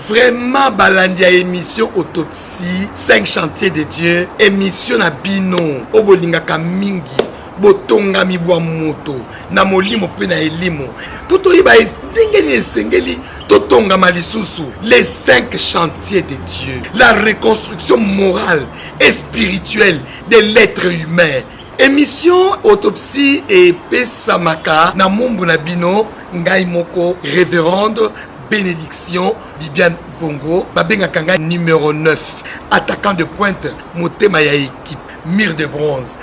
Vraiment, balandia émission autopsie, 5 chantiers de Dieu, émission na bino, obolinga kamingi, botonga mibwa moto, na molimo pe na elimo. Tout oyiba dingeni esengeli, totonga malisusu, les 5 chantiers de Dieu, la reconstruction morale et spirituelle de l'être humain. Émission autopsie et pesamaka na mumbu na bino, ngai moko, révérende Bénédiction Bibiane Bongo, Babenga Kanga numéro 9, attaquant de pointe, Motema ya équipe, mire de bronze.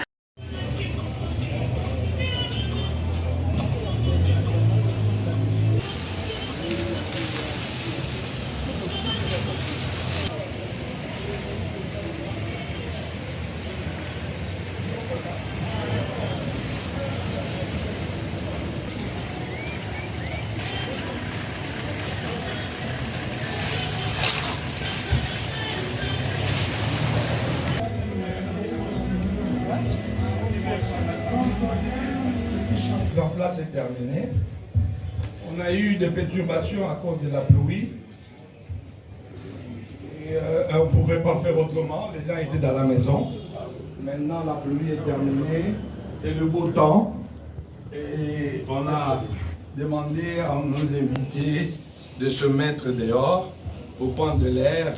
En place est terminé. On a eu des perturbations à cause de la pluie. Et on ne pouvait pas faire autrement. Les gens étaient dans la maison. Maintenant, la pluie est terminée. C'est le beau temps. Et on a demandé à nos invités de se mettre dehors pour prendre de l'air.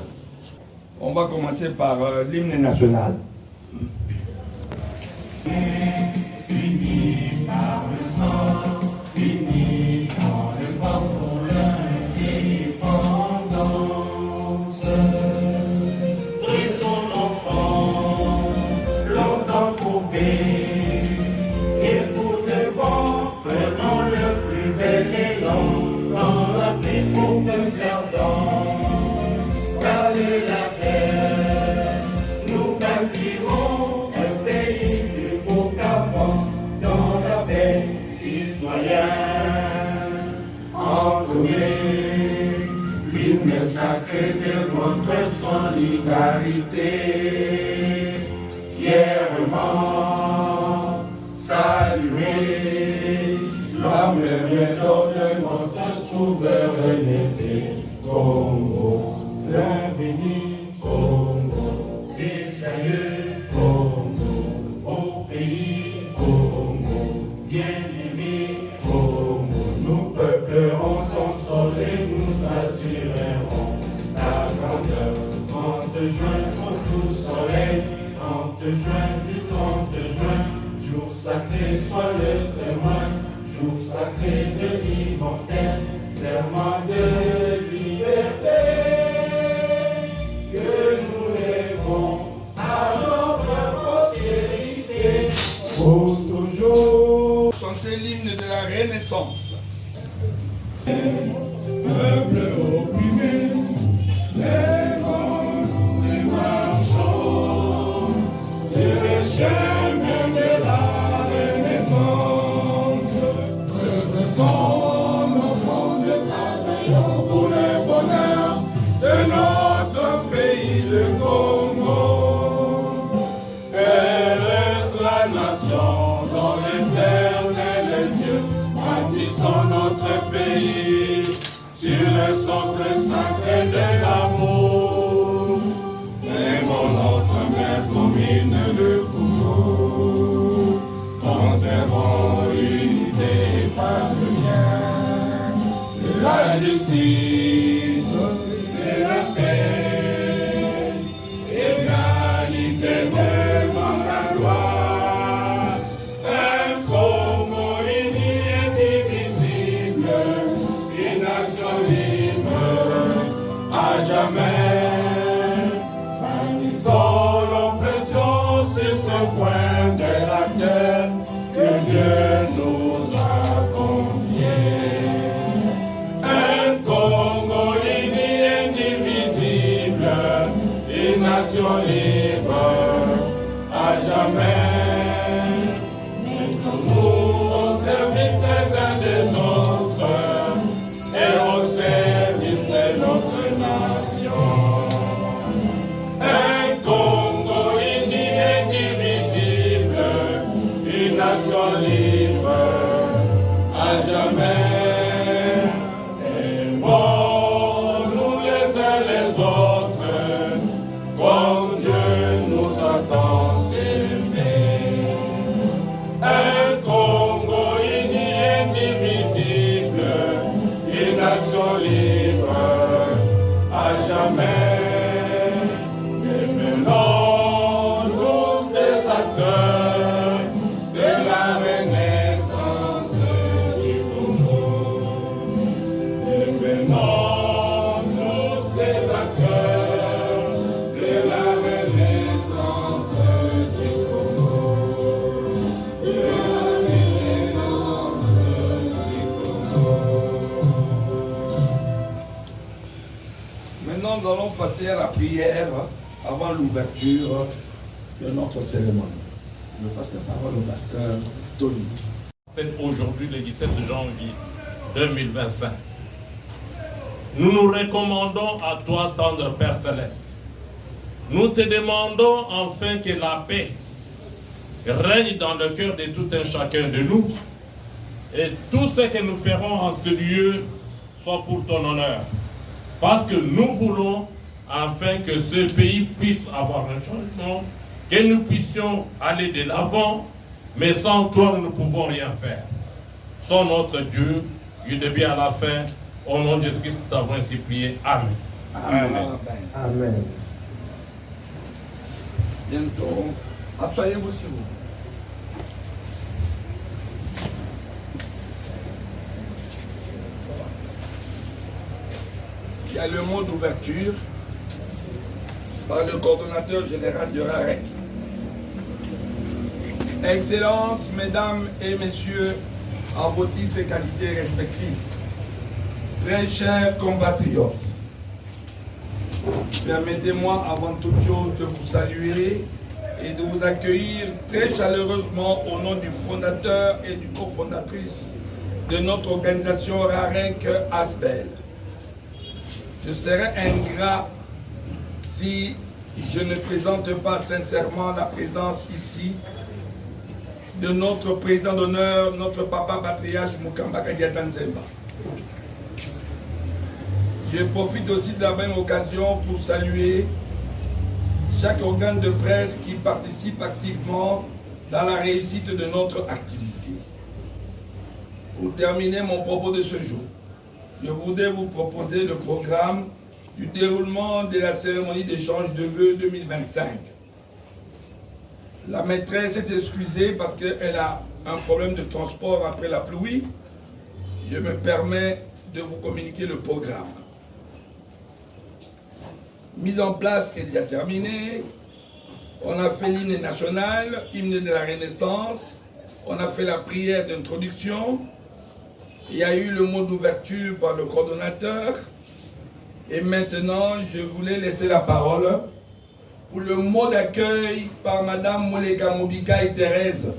On va commencer par l'hymne national. Unis par le sang, unis dans le corps pour l'indépendance. Dressons l'enfant, longtemps coupé, et pour de bon, prenons le plus bel élan, dans la paix pour que perdons, car de la paix, nous bâtirons. L'hymne sacré de notre solidarité, fièrement saluer l'homme médor de notre souveraineté. Congo, plein béni, Congo, des aïeux, Congo, au pays, Congo, bien-aimé, Congo, nous peuplerons ton sol et nous assurerons ta grandeur. 30 juin, au tout soleil, 30 juin, du 30 juin, jour sacré, sois le témoin, jour sacré de l'immortel, serment de liberté, que nous lèvons à notre postérité, pour toujours chanter l'hymne de la Renaissance. Peuple opprimé, lèvons-nous et marchons sur le chemin de la Renaissance. Redressons nos fronts et travaillons pour le bonheur de notre pays, le Congo. Heureuse la nation dont l'Éternel est Dieu, bâtissons notre pays sur le socle sacré de l'amour. Aimons notre mère commune de Congo. Conservons l'unité par le lien de la justice et la paix, égalité devant la loi. Un Congo uni et indivisible, une nation libre à jamais. Bannissons l'oppression sur ce point de la terre que Dieu nous a confié. Un Congo uni et indivisible, une nation libre à jamais. Mettons-nous au service des uns des autres et au service de notre nation. Un Congo uni et indivisible, les autres, comme Dieu nous a tant aimés. Un Congo uni, indivisible, une nation libre à jamais. Devenons tous des acteurs de la renaissance du Congo. Devenons tous des acteurs de la renaissance du Congo. De la renaissance du Congo. Maintenant, nous allons passer à la prière avant l'ouverture de notre cérémonie. Je passe la parole au pasteur Tony. C'est aujourd'hui le 17 janvier 2025. Nous nous recommandons à toi, tendre Père Céleste. Nous te demandons enfin que la paix règne dans le cœur de tout un chacun de nous et tout ce que nous ferons en ce lieu soit pour ton honneur. Parce que nous voulons afin que ce pays puisse avoir un changement, que nous puissions aller de l'avant, mais sans toi nous ne pouvons rien faire. Sans notre Dieu, je deviens à la fin, au nom de Jésus-Christ, nous t'avons ainsi prié. Amen. Amen. Amen. Bientôt, asseyez-vous s'il vous plaît. Il y a le mot d'ouverture par le coordonnateur général de RAREC. Excellences, mesdames et messieurs, en vos titres et qualités respectifs, très chers compatriotes, permettez-moi avant toute chose de vous saluer et de vous accueillir très chaleureusement au nom du fondateur et du cofondatrice de notre organisation RAREC ASBEL. Je serais ingrat si je ne présente pas sincèrement la présence ici de notre président d'honneur, notre papa patriarche Mukamba Kadiata Nzemba. Je profite aussi de la même occasion pour saluer chaque organe de presse qui participe activement dans la réussite de notre activité. Pour terminer mon propos de ce jour, je voudrais vous proposer le programme du déroulement de la cérémonie d'échange de vœux 2025. La maîtresse est excusée parce qu'elle a un problème de transport après la pluie. Je me permets de vous communiquer le programme. Mise en place est déjà terminée. On a fait l'hymne national, hymne de la Renaissance. On a fait la prière d'introduction. Il y a eu le mot d'ouverture par le coordonnateur. Et maintenant, je voulais laisser la parole pour le mot d'accueil par Madame Moleka Mobika et Thérèse,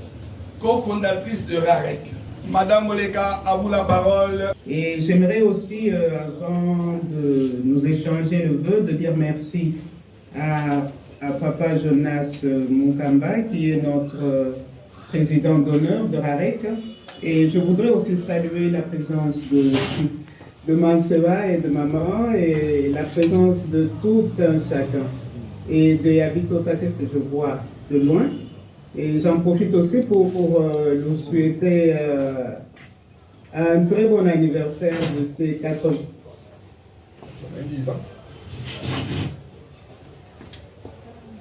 cofondatrice de RAREC. Madame Moleka, à vous la parole. Et j'aimerais aussi, avant de nous échanger le vœu, de dire merci à Papa Jonas Mukamba, qui est notre président d'honneur de RAREC. Et je voudrais aussi saluer la présence de Manseva et de maman et la présence de tout un chacun. Et de Yabito Tate que je vois de loin. Et j'en profite aussi pour nous souhaiter un très bon anniversaire de ces 4 ans. 10 ans.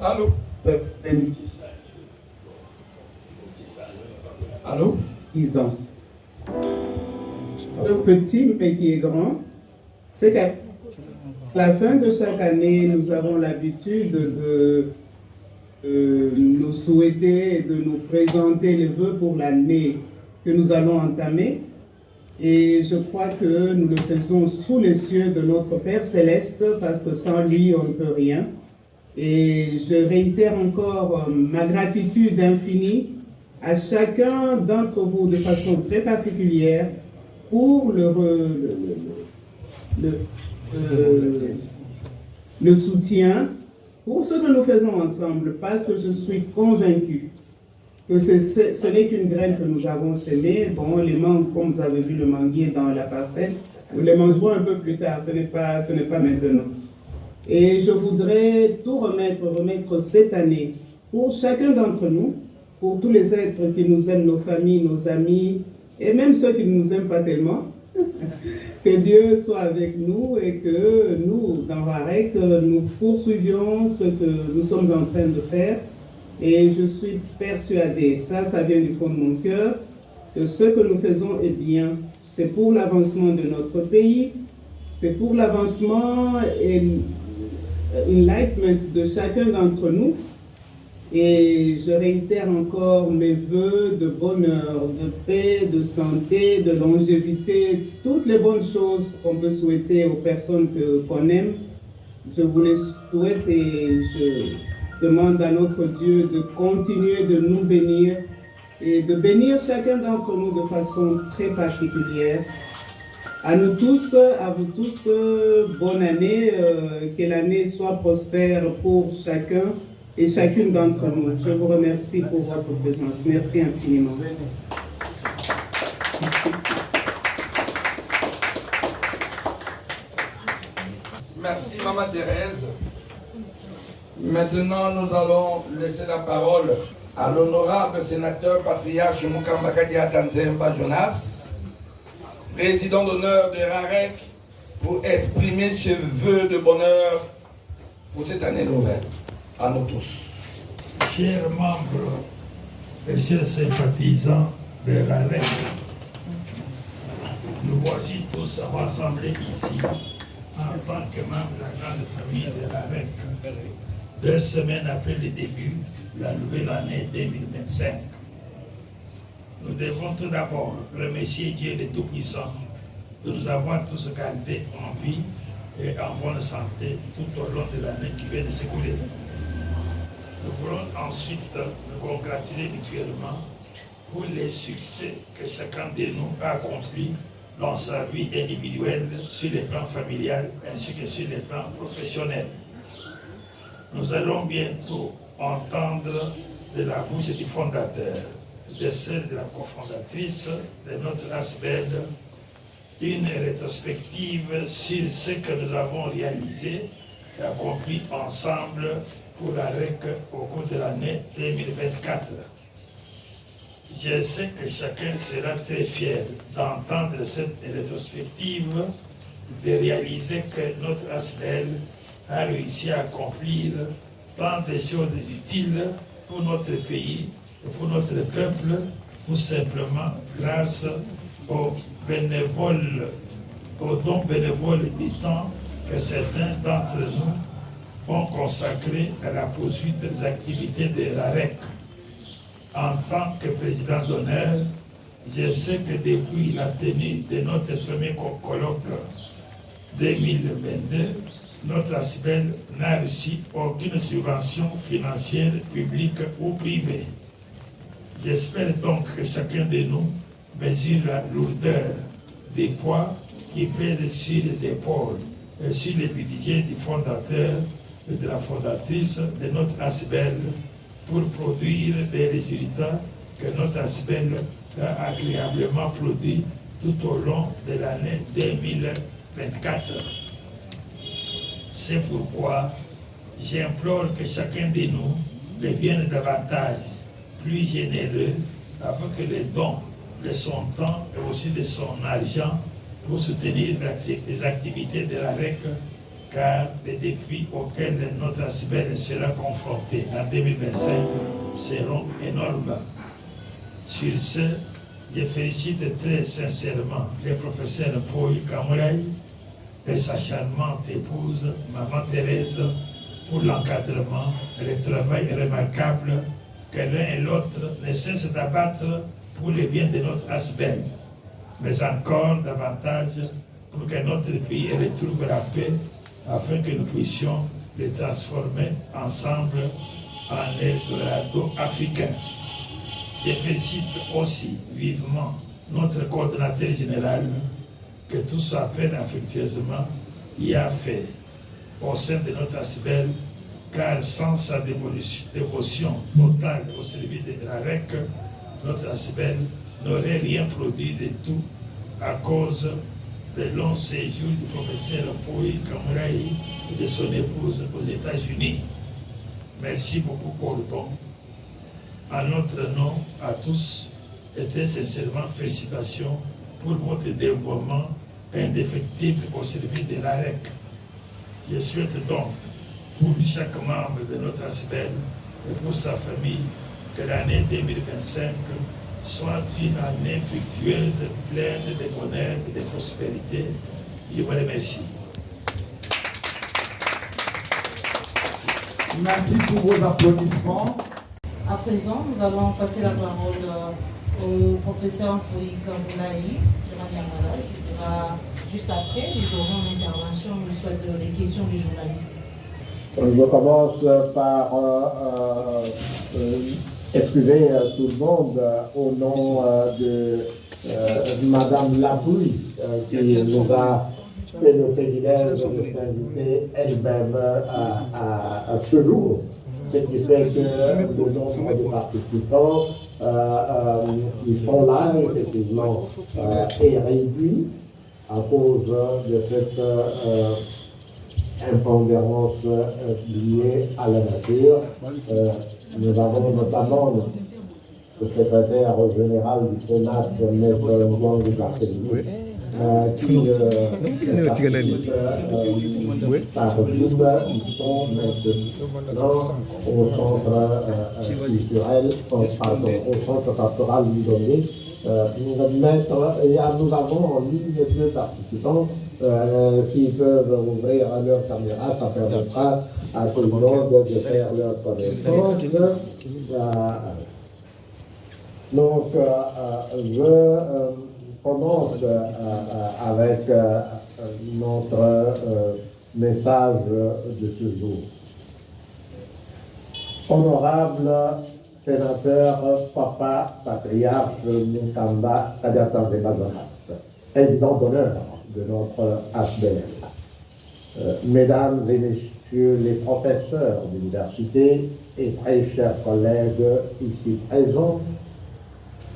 Allô? Allô? 10 ans. Le petit, mais qui est grand, c'est qu'à la fin de chaque année, nous avons l'habitude de nous souhaiter et de nous présenter les vœux pour l'année que nous allons entamer. Et je crois que nous le faisons sous les cieux de notre Père Céleste, parce que sans lui, on ne peut rien. Et je réitère encore ma gratitude infinie à chacun d'entre vous de façon très particulière pour le soutien pour ce que nous faisons ensemble, parce que je suis convaincu que ce n'est qu'une graine que nous avons semée. Bon, les mangues, comme vous avez vu le manguier dans la parcelle, nous les mangerons un peu plus tard, ce n'est pas maintenant. Et je voudrais tout remettre cette année pour chacun d'entre nous, pour tous les êtres qui nous aiment, nos familles, nos amis, et même ceux qui ne nous aiment pas tellement. Que Dieu soit avec nous et que nous, dans Rarec, nous poursuivions ce que nous sommes en train de faire. Et je suis persuadée, ça vient du fond de mon cœur, que ce que nous faisons est bien. C'est pour l'avancement de notre pays, c'est pour l'avancement et l'enlightenment de chacun d'entre nous. Et je réitère encore mes vœux de bonheur, de paix, de santé, de longévité, toutes les bonnes choses qu'on peut souhaiter aux personnes qu'on aime. Je vous les souhaite et je demande à notre Dieu de continuer de nous bénir et de bénir chacun d'entre nous de façon très particulière. À nous tous, à vous tous, bonne année, que l'année soit prospère pour chacun et chacune d'entre nous. Je vous remercie pour votre présence. Merci infiniment. Merci Maman Thérèse. Maintenant, nous allons laisser la parole à l'honorable sénateur patriarche Mukambakadia Tanzemba Jonas, président d'honneur de Rarec, pour exprimer ses vœux de bonheur pour cette année nouvelle. À nous tous. Chers membres et chers sympathisants de Rarec, nous voici tous rassemblés ici en tant que membres de la grande famille de Rarec, 2 semaines après le début de la nouvelle année 2025. Nous devons tout d'abord remercier Dieu le Tout-Puissant de nous avoir tous gardés en vie et en bonne santé tout au long de l'année qui vient de s'écouler. Nous voulons ensuite nous congratuler mutuellement pour les succès que chacun de nous a accomplis dans sa vie individuelle, sur le plan familial ainsi que sur le plan professionnel. Nous allons bientôt entendre de la bouche du fondateur, de celle de la cofondatrice de notre ASBEL, une rétrospective sur ce que nous avons réalisé et accompli ensemble pour la REC au cours de l'année 2024. Je sais que chacun sera très fier d'entendre cette rétrospective, de réaliser que notre ASBEL a réussi à accomplir tant de choses utiles pour notre pays et pour notre peuple, tout simplement grâce aux bénévoles, aux dons bénévoles du temps que certains d'entre nous ont consacré à la poursuite des activités de la REC. En tant que président d'honneur, je sais que depuis la tenue de notre premier colloque 2022, notre ASBEL n'a reçu aucune subvention financière publique ou privée. J'espère donc que chacun de nous mesure la lourdeur des poids qui pèsent sur les épaules et sur le budget du fondateur et de la fondatrice de notre ASBEL pour produire des résultats que notre ASBEL a agréablement produits tout au long de l'année 2024. C'est pourquoi j'implore que chacun de nous devienne davantage plus généreux afin que les dons de son temps et aussi de son argent pour soutenir les activités de la REC, car les défis auxquels notre ASBEL sera confronté en 2025 seront énormes. Sur ce, je félicite très sincèrement le professeur Paul Kamouraï et sa charmante épouse, Maman Thérèse, pour l'encadrement et le travail remarquable que l'un et l'autre ne cessent d'abattre pour le bien de notre ASBEL, mais encore davantage pour que notre pays retrouve la paix afin que nous puissions les transformer ensemble en Eldorado africain. Je félicite aussi vivement notre coordonnateur général que tout soit peine affectueusement y a fait au sein de notre ASBEL, car sans sa dévotion totale au service de la REC, notre ASBEL n'aurait rien produit de tout à cause le long séjour du professeur Pouy Kamuraï et de son épouse aux États-Unis. Merci beaucoup pour le don. À notre nom, à tous, et très sincèrement félicitations pour votre dévouement indéfectible au service de l'AREC. Je souhaite donc pour chaque membre de notre ASBEL et pour sa famille que l'année 2025 soit une année fructueuse, pleine de bonheur et de prospérité. Je vous remercie. Merci pour vos applaudissements. À présent, nous allons passer la parole au professeur Pouy Kamuraï de Madiangala, qui sera juste après. Nous aurons l'intervention, soit les questions du journaliste. Je commence par excuser tout le monde au nom de Madame Lapouille, qui nous a fait le privilège de s'inviter elle-même à ce jour. Ce qui fait que le nombre de participants qui sont là, effectivement, est réduit à cause de cette impondérance liée à la nature. Nous avons notamment le secrétaire général du Sénat, Maître Mwangi Barthélémy, qui par Zoom, ils sont maintenant au centre culturel, au centre pastoral Lidonné. Nous avons en ligne 2 participants. S'ils peuvent ouvrir leur caméra, ça permettra à tout le monde de faire leur connaissance. Donc, je commence avec notre message de ce jour. Honorable sénateur Papa Patriarche Mukamba Kadiatan Zembazonas, président d'honneur de notre ASBEL, mesdames et messieurs les professeurs d'université et très chers collègues ici présents,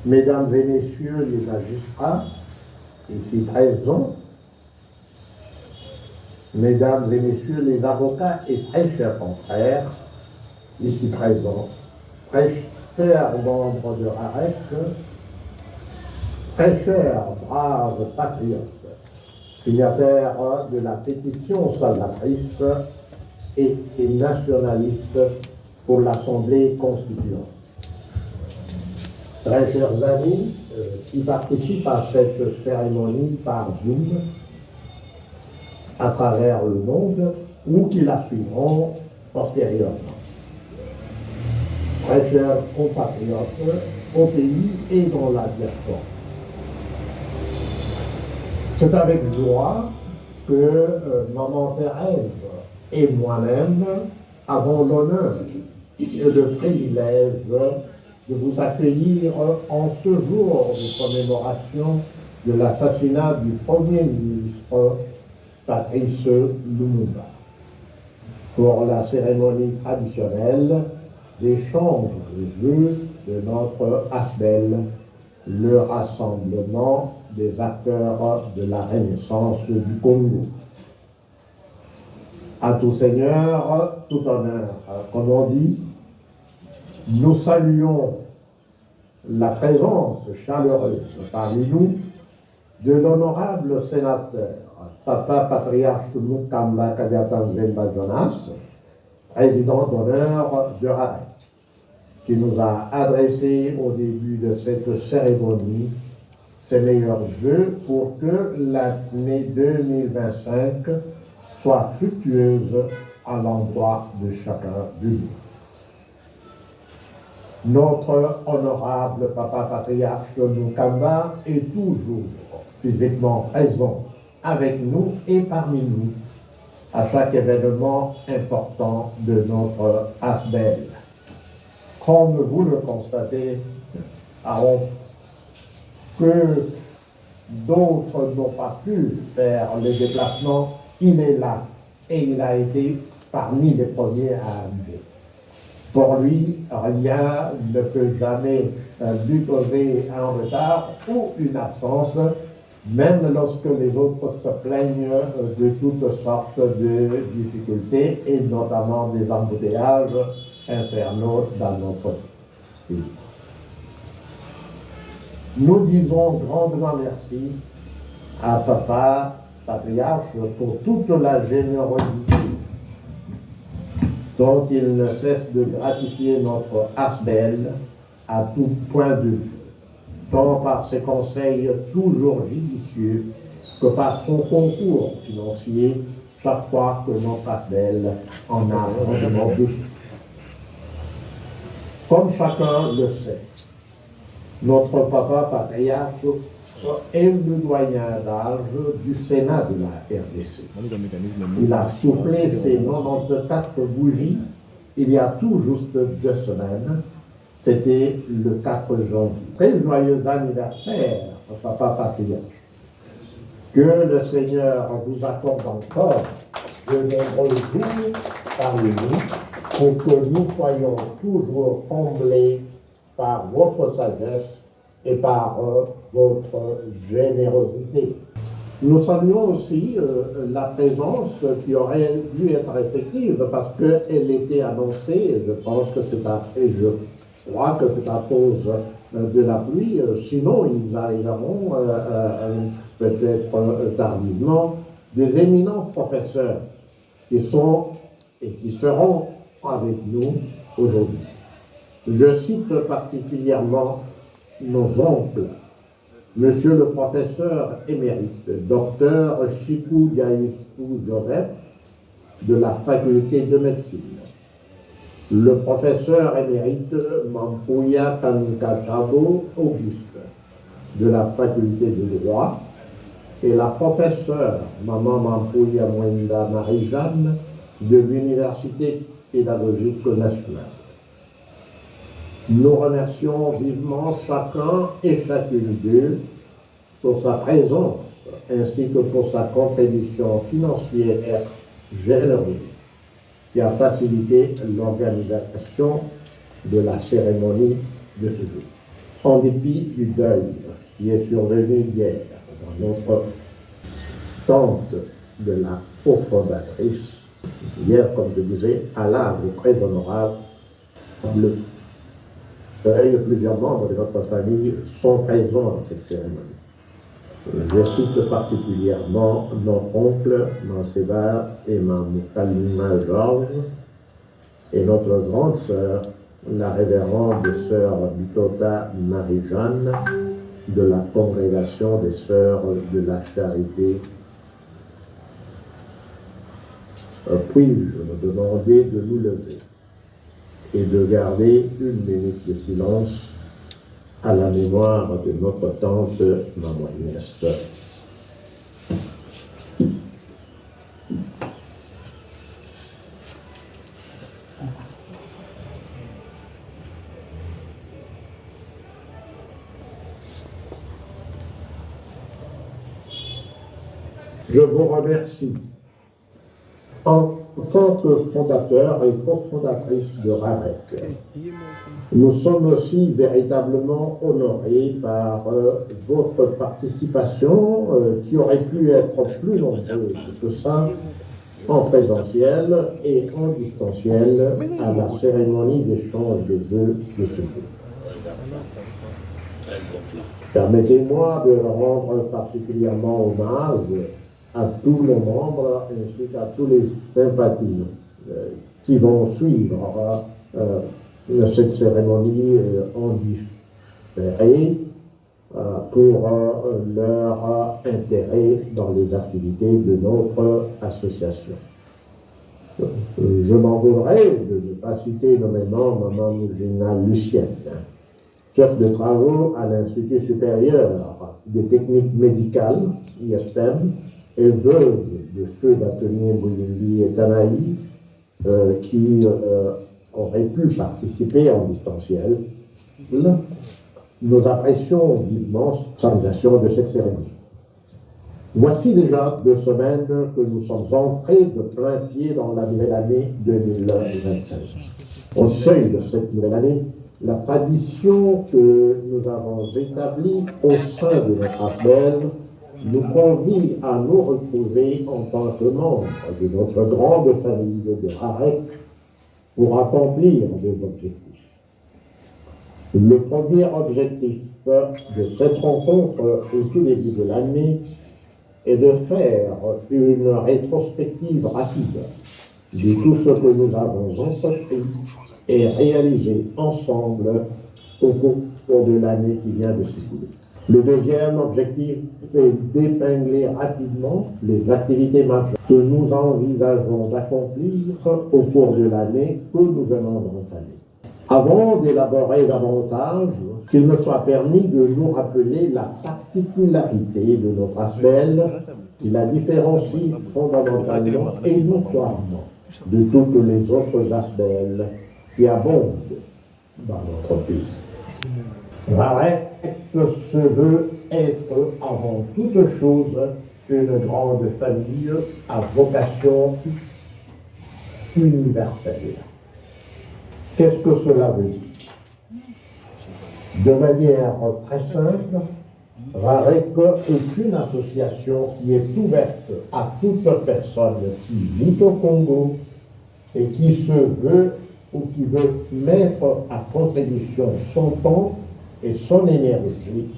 mesdames et messieurs les magistrats ici présents, mesdames et messieurs les avocats et très chers confrères ici présents, très chers membres de l'AREC, très chers braves patriotes, signataires de la pétition salvatrice et nationaliste pour l'Assemblée constituante. Très chers amis qui participent à cette cérémonie par Zoom à travers le monde ou qui la suivront postérieurement. Très chers compatriotes au pays et dans la diaspora. C'est avec joie que Maman Thérèse et moi-même avons l'honneur et le privilège de vous accueillir en ce jour de commémoration de l'assassinat du Premier ministre Patrice Lumumba pour la cérémonie traditionnelle d'échange de vœux de notre ASBEL, le rassemblement des acteurs de la Renaissance du Congo. À tout seigneur, tout honneur, comme on dit, nous saluons la présence chaleureuse parmi nous de l'honorable sénateur Papa Patriarche Mukamba Kadiatan Zembazonas, président d'honneur de l'AREC, qui nous a adressé au début de cette cérémonie ses meilleurs vœux pour que l'année 2025 soit fructueuse à l'endroit de chacun de nous. Notre honorable Papa Patriarche Mukamba est toujours physiquement présent avec nous et parmi nous à chaque événement important de notre ASBEL. Comme vous le constatez, que d'autres n'ont pas pu faire les déplacements, il est là et il a été parmi les premiers à arriver. Pour lui, rien ne peut jamais lui causer un retard ou une absence, même lorsque les autres se plaignent de toutes sortes de difficultés, et notamment des embouteillages infernaux dans notre pays. Nous disons grandement merci à Papa Patriarche pour toute la générosité dont il ne cesse de gratifier notre Asbel à tout point de vue, tant par ses conseils toujours judicieux que par son concours financier chaque fois que notre Asbel en a grandement besoin. Comme chacun le sait, notre Papa Patriarche est le doyen d'âge du Sénat de la RDC. Il a soufflé ses 94 bougies il y a tout juste 2 semaines. C'était le 4 janvier. Très joyeux anniversaire, Papa Patriarche. Que le Seigneur vous accorde encore de nombreux jours parmi nous pour que nous soyons toujours comblés par votre sagesse et par votre générosité. Nous saluons aussi la présence qui aurait dû être effective parce qu'elle était annoncée, je pense que c'est je crois que c'est à cause de la pluie, sinon ils arriveront peut-être tardivement, des éminents professeurs qui sont et qui seront avec nous aujourd'hui. Je cite particulièrement nos oncles, Monsieur le professeur émérite, Dr Chikou Gaïfou Joseph, de la faculté de médecine, le professeur émérite Mampouya Kankachabo Auguste, de la faculté de droit, et la professeure Maman Mampouya Mwenda Marie-Jeanne, de l'Université pédagogique nationale. Nous remercions vivement chacun et chacune d'eux pour sa présence ainsi que pour sa contribution financière généreuse qui a facilité l'organisation de la cérémonie de ce jour. En dépit du deuil qui est survenu hier dans notre tente de la cofondatrice, hier, comme je disais, à l'âge très honorable, le plusieurs membres de notre famille sont présents dans cette cérémonie. Je cite particulièrement notre oncle Manseba et Kalima Georges et notre grande sœur, la révérende sœur Bitota Marie-Jeanne de la congrégation des sœurs de la charité. Puis-je me demander de nous lever et de garder une minute de silence à la mémoire de notre tante Maman Agnès. Je vous remercie en tant que fondateur et cofondatrice de RAREC. Nous sommes aussi véritablement honorés par votre participation qui aurait pu être plus nombreuse que ça en présentiel et en distanciel à la cérémonie d'échange de vœux de ce jour. Permettez-moi de rendre particulièrement hommage à tous nos membres ainsi qu'à tous les sympathisants qui vont suivre cette cérémonie en différé pour leur intérêt dans les activités de notre association. Je m'en voudrais de ne pas citer nommément Maman Moujina Lucienne, chef de travaux à l'Institut supérieur des techniques médicales, ISPEM, et veuve de feu bâtonnier Bouyimbi et Tanaï, qui auraient pu participer en distanciel. Nous apprécions vivement l'organisation de cette cérémonie. Voici déjà 2 semaines que nous sommes entrés de plein pied dans la nouvelle année 2025. Au seuil de cette nouvelle année, la tradition que nous avons établie au sein de notre assemblée nous convie à nous retrouver en tant que membres de notre grande famille de RAREC pour accomplir des objectifs. Le premier objectif de cette rencontre au tout début de l'année est de faire une rétrospective rapide de tout ce que nous avons entrepris et réalisé ensemble au cours de l'année qui vient de s'écouler. Le deuxième objectif est d'épingler rapidement les activités majeures que nous envisageons d'accomplir au cours de l'année que nous venons d'entamer. Avant d'élaborer davantage, qu'il me soit permis de nous rappeler la particularité de notre ASBEL qui la différencie fondamentalement et notoirement de toutes les autres ASBEL qui abondent dans notre pays. RAREC se veut être avant toute chose une grande famille à vocation universelle. Qu'est-ce que cela veut dire? De manière très simple, RAREC est une association qui est ouverte à toute personne qui vit au Congo et qui se veut ou qui veut mettre à contribution son temps et son énergie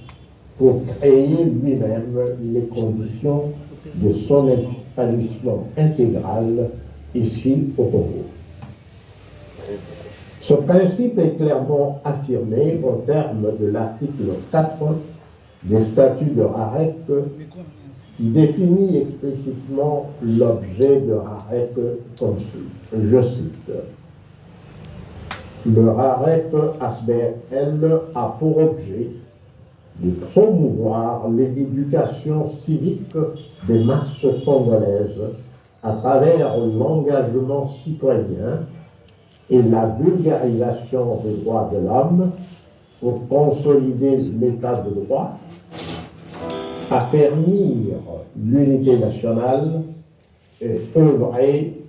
pour créer lui-même les conditions de son épanouissement intégral ici au Congo. Ce principe est clairement affirmé au terme de l'article 4 des statuts de RAREC qui définit explicitement l'objet de RAREC comme suit. Je cite. Le RAREC ASBEL a pour objet de promouvoir l'éducation civique des masses congolaises à travers l'engagement citoyen et la vulgarisation des droits de l'homme pour consolider l'état de droit, affermir l'unité nationale et œuvrer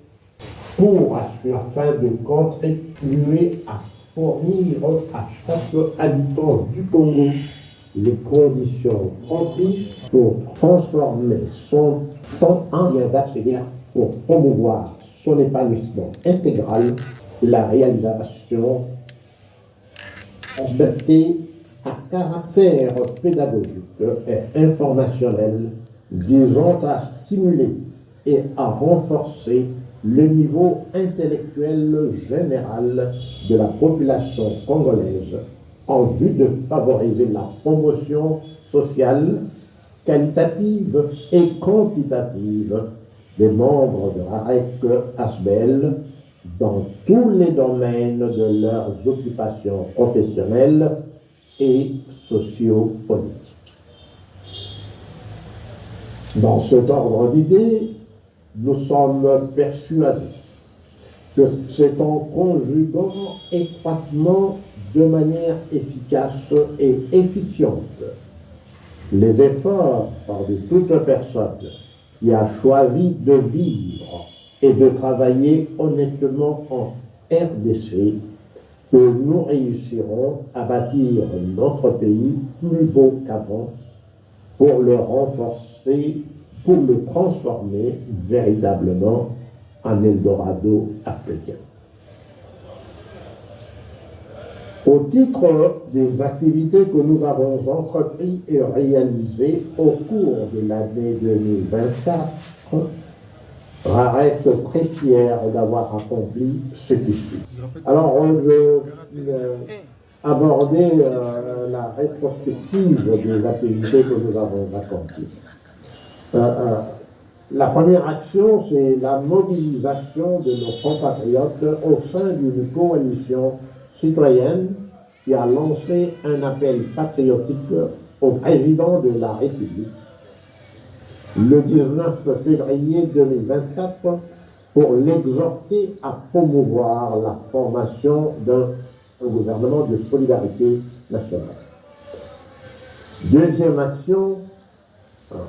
afin de contribuer à fournir à chaque habitant du Congo les conditions propices pour transformer son temps en bien d'accéder pour promouvoir son épanouissement intégral et la réalisation d'activités à caractère pédagogique et informationnel visant à stimuler et à renforcer le niveau intellectuel général de la population congolaise en vue de favoriser la promotion sociale, qualitative et quantitative des membres de RAREC ASBEL dans tous les domaines de leurs occupations professionnelles et socio-politiques. Dans cet ordre d'idées, nous sommes persuadés que c'est en conjuguant étroitement de manière efficace et efficiente les efforts de toute personne qui a choisi de vivre et de travailler honnêtement en RDC que nous réussirons à bâtir notre pays plus beau qu'avant pour le renforcer, pour le transformer véritablement en Eldorado africain. Au titre des activités que nous avons entreprises et réalisées au cours de l'année 2024, RAREC est très fier d'avoir accompli ce qui suit. Alors, je vais aborder la rétrospective des activités que nous avons accomplies. La première action, c'est la mobilisation de nos compatriotes au sein d'une coalition citoyenne qui a lancé un appel patriotique au président de la République le 19 février 2024 pour l'exhorter à promouvoir la formation d'un gouvernement de solidarité nationale. Deuxième action,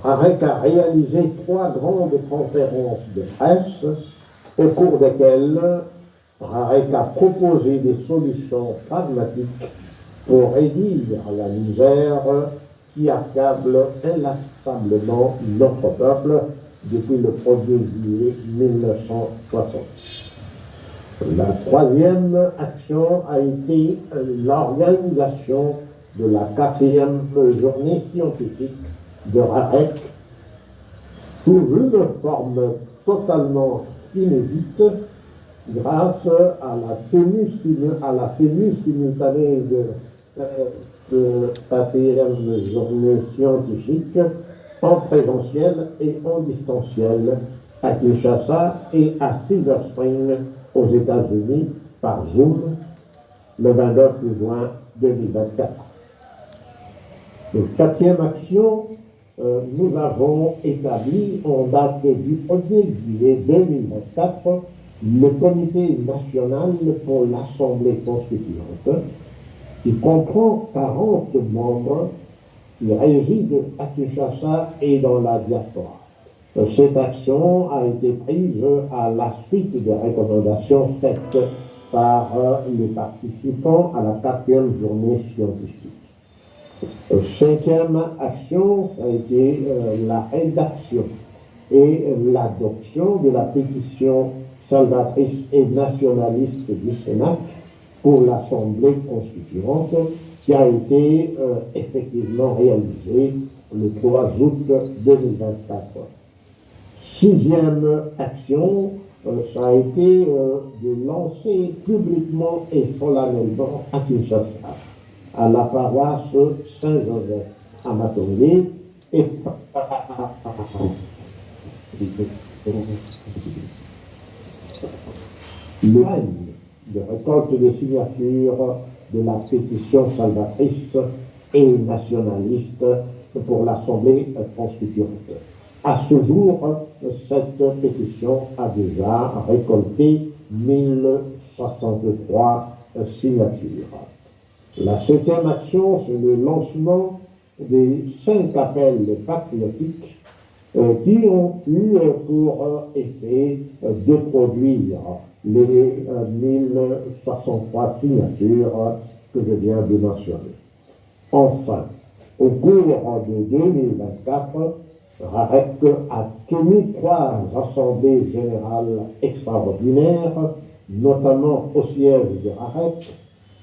RAREC a réalisé 3 grandes conférences de presse au cours desquelles RAREC a proposé des solutions pragmatiques pour réduire la misère qui accable inlassablement notre peuple depuis le 1er juillet 1960. La troisième action a été l'organisation de la 4e journée scientifique de RAREC sous une forme totalement inédite grâce à la tenue simultanée de 4e journée scientifique en présentiel et en distanciel à Kinshasa et à Silver Spring aux États-Unis par Zoom le 29 juin 2024. Donc, 4e action, nous avons établi en date du 1er juillet 2024 le Comité national pour l'Assemblée constituante qui comprend 40 membres qui résident à Kinshasa et dans la diaspora. Cette action a été prise à la suite des recommandations faites par les participants à la 4e journée scientifique. 5e action a été la rédaction et l'adoption de la pétition salvatrice et nationaliste du Sénat pour l'Assemblée constituante qui a été effectivement réalisée le 3 août 2024. 6e action, ça a été de lancer publiquement et solennellement à Kinshasa, à la paroisse Saint-Joseph à Matongé et le règne de récolte des signatures de la pétition salvatrice et nationaliste pour l'Assemblée constituante. À ce jour, cette pétition a déjà récolté 1063 signatures. La 7e action, c'est le lancement des 5 appels patriotiques qui ont eu pour effet de produire les 1063 signatures que je viens de mentionner. Enfin, au cours de 2024, RAREC a tenu 3 assemblées générales extraordinaires, notamment au siège de RAREC,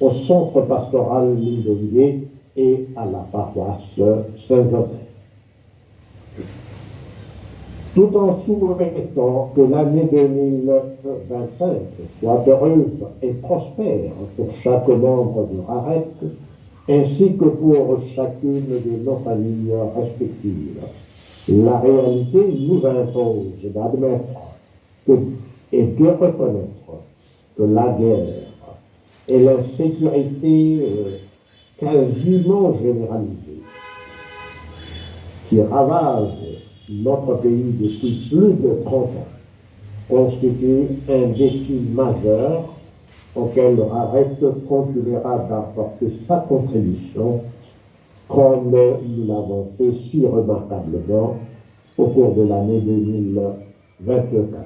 au centre pastoral Lindolier et à la paroisse Saint-Joseph. Tout en souhaitant que l'année 2025 soit heureuse et prospère pour chaque membre de RAREC, ainsi que pour chacune de nos familles respectives. La réalité nous impose d'admettre et de reconnaître que la guerre et l'insécurité quasiment généralisée qui ravagent notre pays depuis plus de 30 ans constituent un défi majeur auquel RAREC continuera d'apporter sa contribution comme nous l'avons fait si remarquablement au cours de l'année 2024.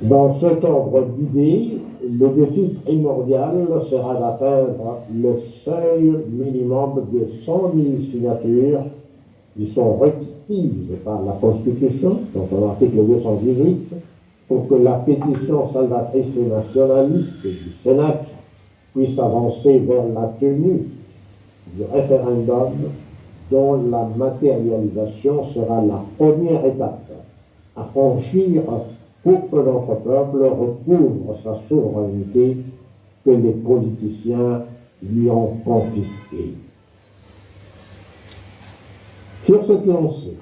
Dans cet ordre d'idées, le défi primordial sera d'atteindre le seuil minimum de 100 000 signatures qui sont requises par la Constitution, dans son article 218, pour que la pétition salvatrice et nationaliste du Sénat puisse avancer vers la tenue du référendum dont la matérialisation sera la première étape à franchir pour que notre peuple recouvre sa souveraineté que les politiciens lui ont confisquée. Sur cette lancée,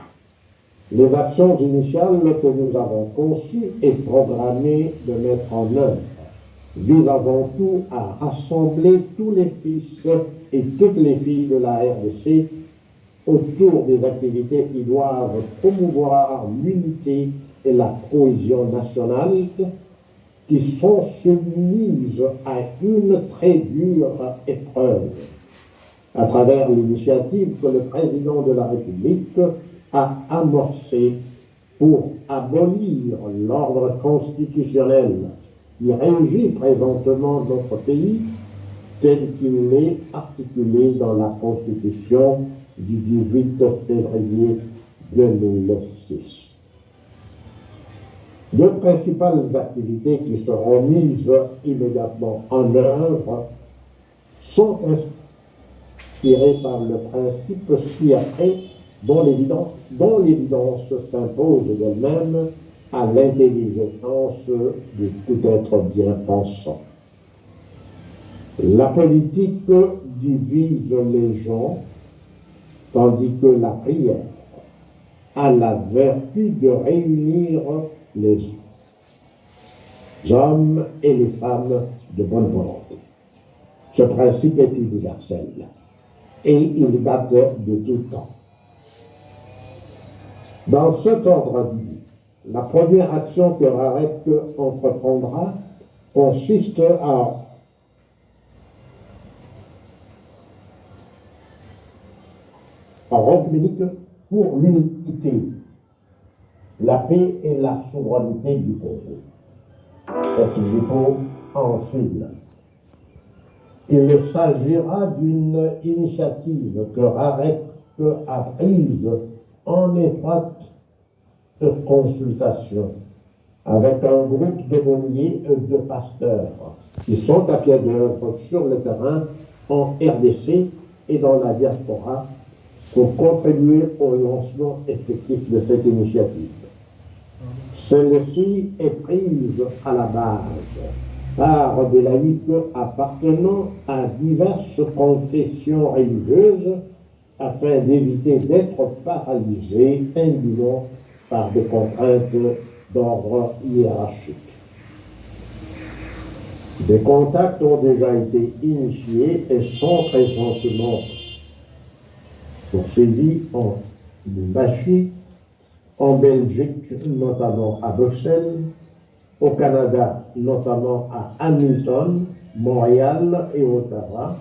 les actions initiales que nous avons conçues et programmées de mettre en œuvre visent avant tout à rassembler tous les fils et toutes les filles de la RDC autour des activités qui doivent promouvoir l'unité et la cohésion nationale, qui sont soumises à une très dure épreuve, à travers l'initiative que le président de la République a amorcée pour abolir l'ordre constitutionnel qui régit présentement notre pays tel qu'il est articulé dans la Constitution du 18 février 2006. Deux principales activités qui seront mises immédiatement en œuvre sont inspirées par le principe ci-après dont l'évidence s'impose d'elle-même à l'intelligence de tout être bien pensant. La politique divise les gens, tandis que la prière a la vertu de réunir les hommes et les femmes de bonne volonté. Ce principe est universel et il date de tout temps. Dans cet ordre d'idées, la première action que Rarek entreprendra consiste à rendre unique pour l'unité, la paix et la souveraineté du Congo. FGPO en sigle. Il s'agira d'une initiative que Rarek a prise en étroite consultation avec un groupe d'aumôniers et de pasteurs qui sont à pied d'œuvre sur le terrain en RDC et dans la diaspora pour contribuer au lancement effectif de cette initiative. Celle-ci est prise à la base par des laïcs appartenant à diverses confessions religieuses afin d'éviter d'être paralysés indûment par des contraintes d'ordre hiérarchique. Des contacts ont déjà été initiés et sont présentement poursuivis en Lubumbashi, en Belgique, notamment à Bruxelles, au Canada, notamment à Hamilton, Montréal et Ottawa,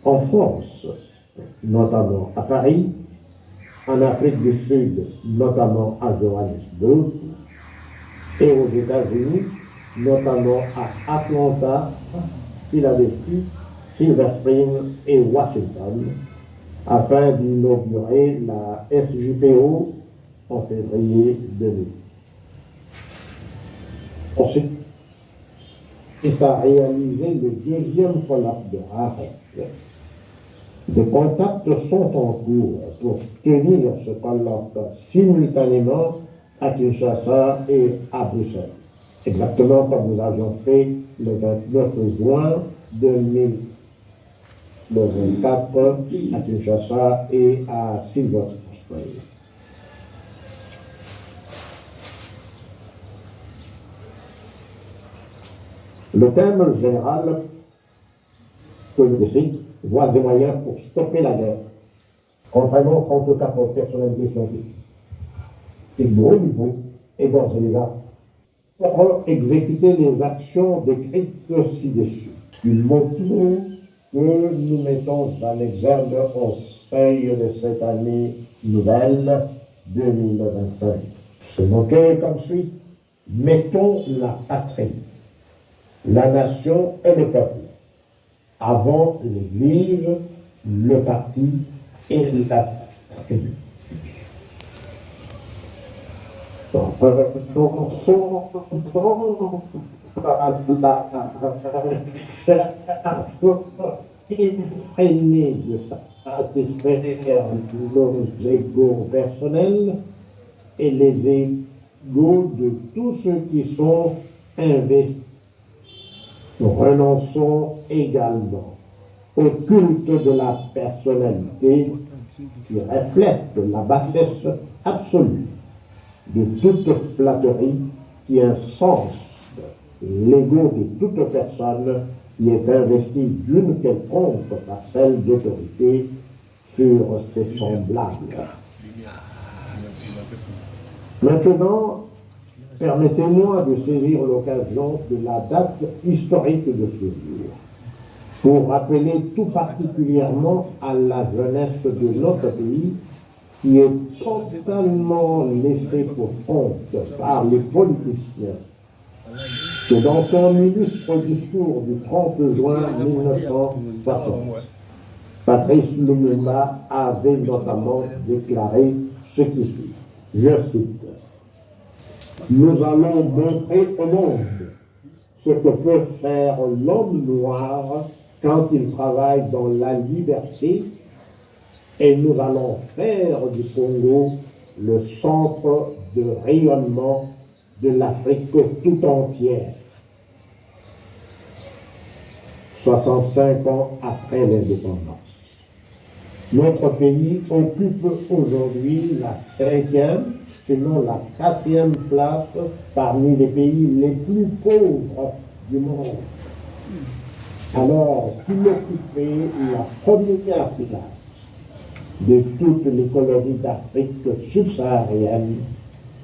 en France, notamment à Paris, en Afrique du Sud, notamment à Johannesburg, et aux États-Unis, notamment à Atlanta, Philadelphie, Silver Spring et Washington, afin d'inaugurer la FJPO en février 2000. Ensuite, c'est à réaliser le deuxième colloque de Rarek. Des contacts sont en cours pour tenir ce colloque simultanément à Kinshasa et à Bruxelles, exactement comme nous avions fait le 29 juin 2024 à Kinshasa et à Silver Spring. Le thème général que je décide, voies et moyens pour stopper la guerre, comprenant 34 personnalités scientifiques de haut niveau et d'ores et déjà pour exécuter les actions décrites ci-dessus. Une moto que nous mettons en exergue au seuil de cette année nouvelle 2025. Ce motto est comme suit: mettons la patrie, la nation et le peuple avant l'Église, le parti et la tribu. Effrénée de satisfaire nos égos personnels et les égos de tous ceux qui sont investis. Nous renonçons également au culte de la personnalité qui reflète la bassesse absolue de toute flatterie qui incense l'ego de toute personne qui est investie d'une quelconque parcelle d'autorité sur ses semblables. Maintenant, permettez-moi de saisir l'occasion de la date historique de ce jour pour rappeler tout particulièrement à la jeunesse de notre pays qui est totalement laissée pour compte par les politiciens que dans son illustre discours du 30 juin 1960, Patrice Lumumba avait notamment déclaré ce qui suit. Je cite: « Nous allons montrer au monde ce que peut faire l'homme noir quand il travaille dans la liberté, et nous allons faire du Congo le centre de rayonnement de l'Afrique tout entière. » 65 ans après l'indépendance. Notre pays occupe aujourd'hui la 5e, sinon la 4e place parmi les pays les plus pauvres du monde. Alors qu'il occupait la première place de toutes les colonies d'Afrique subsaharienne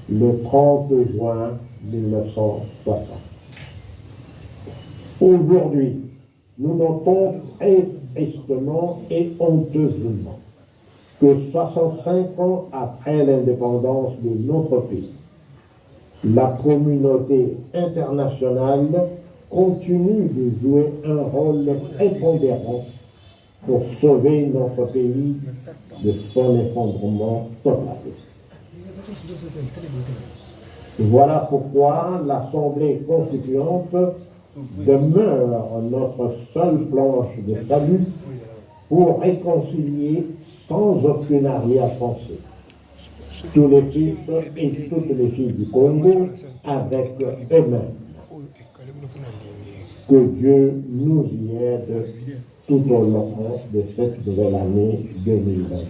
le 30 juin 1960. Aujourd'hui, nous notons très tristement et honteusement que 65 ans après l'indépendance de notre pays, la communauté internationale continue de jouer un rôle prépondérant pour sauver notre pays de son effondrement total. Voilà pourquoi l'Assemblée constituante demeure notre seule planche de salut pour réconcilier sans aucune arrière-pensée tous les fils et toutes les filles du Congo avec eux-mêmes. Que Dieu nous y aide tout au long de cette nouvelle année 2025.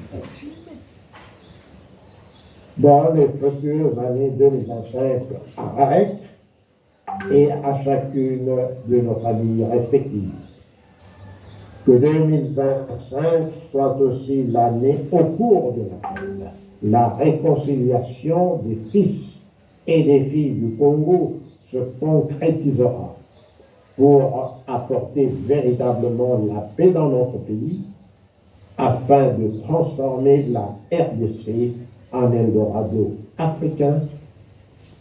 Dans les futures années 2025 arrêtent et à chacune de nos familles respectives. Que 2025 soit aussi l'année au cours de laquelle la réconciliation des fils et des filles du Congo se concrétisera pour apporter véritablement la paix dans notre pays, afin de transformer la RDC en Eldorado africain,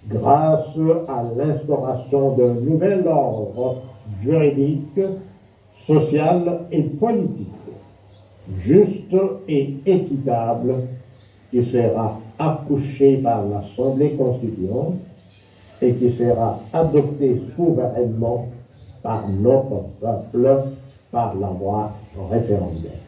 grâce à l'instauration d'un nouvel ordre juridique, social et politique, juste et équitable, qui sera accouché par l'Assemblée constituante et qui sera adopté souverainement par notre peuple par la voie référendaire.